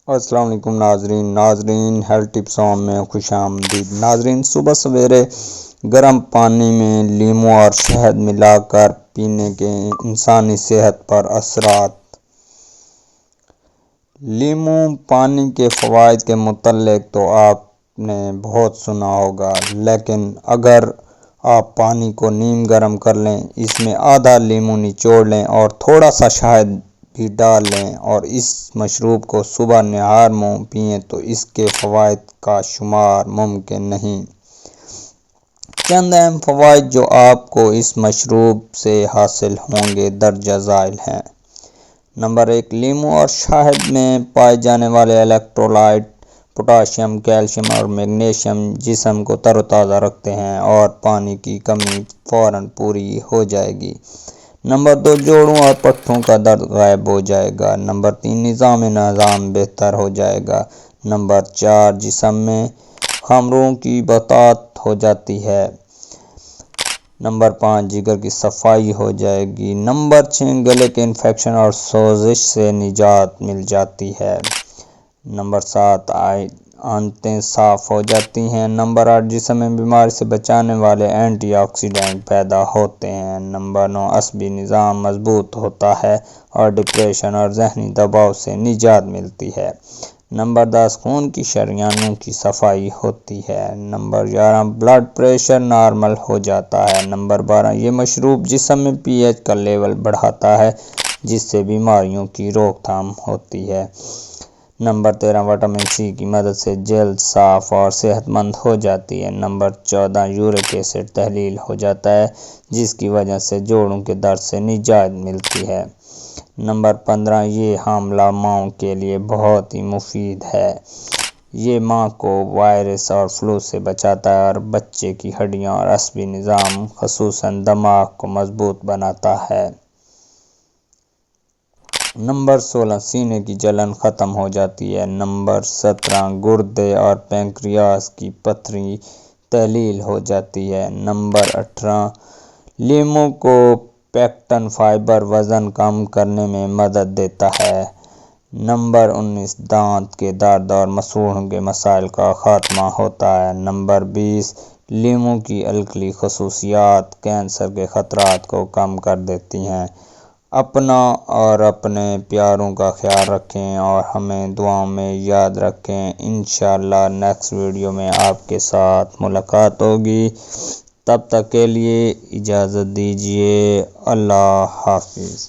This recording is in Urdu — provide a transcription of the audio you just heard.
السلام علیکم ناظرین ہیلتھ ٹپسوں میں خوش آمدید ناظرین۔ صبح سویرے گرم پانی میں لیموں اور شہد ملا کر پینے کے انسانی صحت پر اثرات۔ لیموں پانی کے فوائد کے متعلق تو آپ نے بہت سنا ہوگا، لیکن اگر آپ پانی کو نیم گرم کر لیں، اس میں آدھا لیموں نچوڑ لیں اور تھوڑا سا شہد بھی ڈال لیں اور اس مشروب کو صبح نہار منہ پئیں تو اس کے فوائد کا شمار ممکن نہیں۔ چند اہم فوائد جو آپ کو اس مشروب سے حاصل ہوں گے درجہ ذیل ہیں۔ نمبر 1، لیموں اور شہد میں پائے جانے والے الیکٹرولائٹ پوٹاشیم، کیلشیم اور میگنیشیم جسم کو تر و تازہ رکھتے ہیں اور پانی کی کمی فوراً پوری ہو جائے گی۔ نمبر 2، جوڑوں اور پٹھوں کا درد غائب ہو جائے گا۔ نمبر 3، نظام بہتر ہو جائے گا۔ نمبر 4، جسم میں خاروں کی بہتات ہو جاتی ہے۔ نمبر 5، جگر کی صفائی ہو جائے گی۔ نمبر 6، گلے کے انفیکشن اور سوزش سے نجات مل جاتی ہے۔ نمبر 7، آنتیں صاف ہو جاتی ہیں۔ نمبر 8، جسم میں بیماری سے بچانے والے اینٹی آکسیڈنٹ پیدا ہوتے ہیں۔ نمبر 9، عصبی نظام مضبوط ہوتا ہے اور ڈپریشن اور ذہنی دباؤ سے نجات ملتی ہے۔ نمبر 10، خون کی شریانوں کی صفائی ہوتی ہے۔ نمبر 11، بلڈ پریشر نارمل ہو جاتا ہے۔ نمبر 12، یہ مشروب جسم میں پی ایچ کا لیول بڑھاتا ہے جس سے بیماریوں کی روک تھام ہوتی ہے۔ نمبر 13، وٹامن سی کی مدد سے جلد صاف اور صحت مند ہو جاتی ہے۔ نمبر 14، یورک ایسڈ تحلیل ہو جاتا ہے جس کی وجہ سے جوڑوں کے درد سے نجات ملتی ہے۔ نمبر 15، یہ حاملہ ماؤں کے لیے بہت ہی مفید ہے۔ یہ ماں کو وائرس اور فلو سے بچاتا ہے اور بچے کی ہڈیوں اور عصبی نظام خصوصاً دماغ کو مضبوط بناتا ہے۔ نمبر 16، سینے کی جلن ختم ہو جاتی ہے۔ نمبر 17، گردے اور پینکریاس کی پتھری تحلیل ہو جاتی ہے۔ نمبر 18، لیموں کو پیکٹن فائبر وزن کم کرنے میں مدد دیتا ہے۔ نمبر 19، دانت کے درد اور مسوڑھوں کے مسائل کا خاتمہ ہوتا ہے۔ نمبر 20، لیموں کی الکلی خصوصیات کینسر کے خطرات کو کم کر دیتی ہیں۔ اپنا اور اپنے پیاروں کا خیال رکھیں اور ہمیں دعاؤں میں یاد رکھیں۔ انشاءاللہ نیکسٹ ویڈیو میں آپ کے ساتھ ملاقات ہوگی۔ تب تک کے لیے اجازت دیجیے۔ اللہ حافظ۔